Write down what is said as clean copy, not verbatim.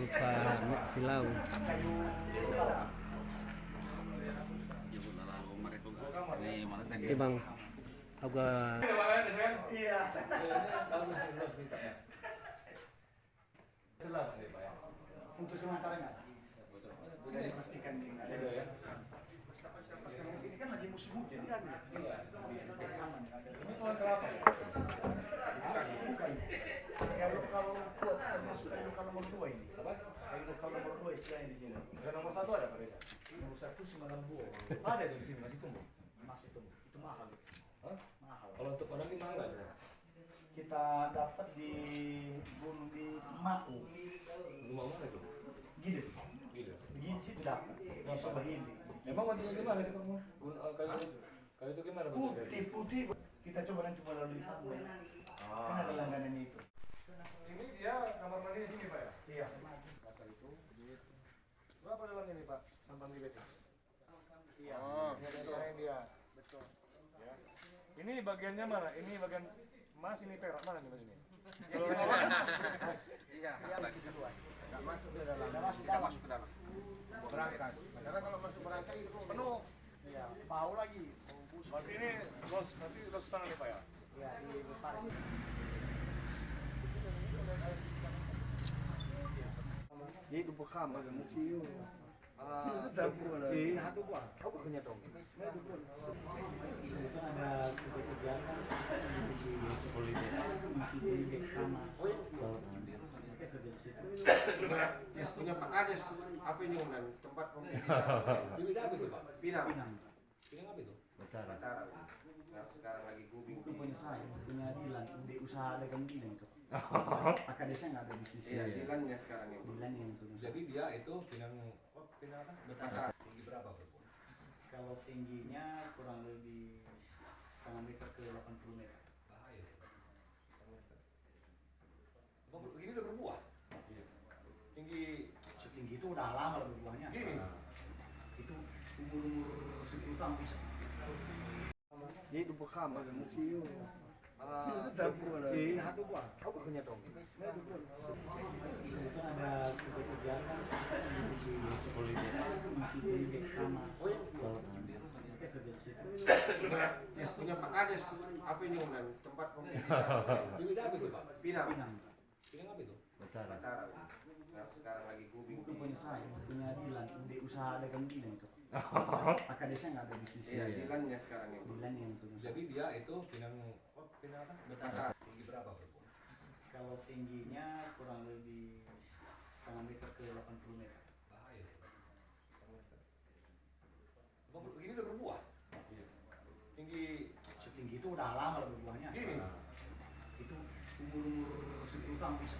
Pak Silau. Ini bang, agak Iya. Untuk sementara nggak? Sudah dipastikan nggak ada ya. Ini kan lagi musim hujan. Ini pohon kelapa ya? Bukan. Kalau buat termasuk kayu lokal nomor 2 ini. Apa? Kayu lokal nomor 2 istilahnya di sini. Nomor 1 ada Pak Desa? Nomor 1 Semalam Buo. Ada di sini masih tumbuh. Masih tumbuh. Itu mahal. Hah? Mahal. Kalau untuk orang ini mahal nggak? Kita dapat di gunung di Mako. Rumah mana itu? Gide. Gitu. Begini situ dapat. Di Sobahili. Emang bentuknya gimana sih kamu? Kayu itu gimana bentuknya? Putih. Kita coba nanti melalui Paku. Kan ada langganannya itu. Ini dia kamar mandi di sini Pak ya? Iya. Masa itu. Berapa dalamnya nih Pak? 8 meter. Iya. Ini ada yang dia. Betul. Ya. Ini bagiannya mana? Ini bagian emas, ini perak mana nih Mas ini? Iya, lagi sesuai. Enggak masuk ke dalam. Tidak masuk ke dalam. Berangkat. Karena kalau masuk berangkat itu penuh. Iya. Bau lagi. Berarti ini los sana nih Pak ya? Iya, di tarik. Jadi itu bekam ada mukiu. Si hatu buah. Apa kenyat dong? Itu ada kegiatan di sama. Punya Pak Kades. Apa ini Om? Tempat pemilihan. Ini apa itu Pak? Pinang. Ini apa itu? Batara. Yang sekarang lagi booming. Itu punya saya, punya Dilan, di usaha dagang Dilan itu. Pak Kadesnya nggak ada bisnis. Iya, Dilan ya sekarang itu. Dilan yang punya. Jadi dia itu pinang apa? Batara. Tinggi berapa Pak? Kalau tingginya kurang lebih setengah meter ke 80 meter. Bahaya. Ini udah berbuah. Tinggi Setinggi itu udah lama lah berbuahnya. gini. Itu umur 10 tahun bisa. Jadi itu bekam ada mukiu. Si hatu buah. Apa kenyat dong? Itu ada kegiatan di sama. Punya Pak Kades. Apa ini Om? Tempat pemilihan. Ini apa itu Pak? Pinang. Pinang apa itu? Batara. Yang sekarang lagi booming. Itu punya saya, punya Dilan, di usaha dagang Dilan itu. Pak Kadesnya nggak ada bisnis. Iya, Dilan ya sekarang itu. Dilan yang punya. Jadi dia itu pinang apa? Batara. Tinggi berapa berbuah? Kalau tingginya kurang lebih setengah meter ke 80 meter. Bahaya. Ini udah berbuah. Tinggi Setinggi itu udah lama lah berbuahnya. gini. Itu umur 10 tahun bisa.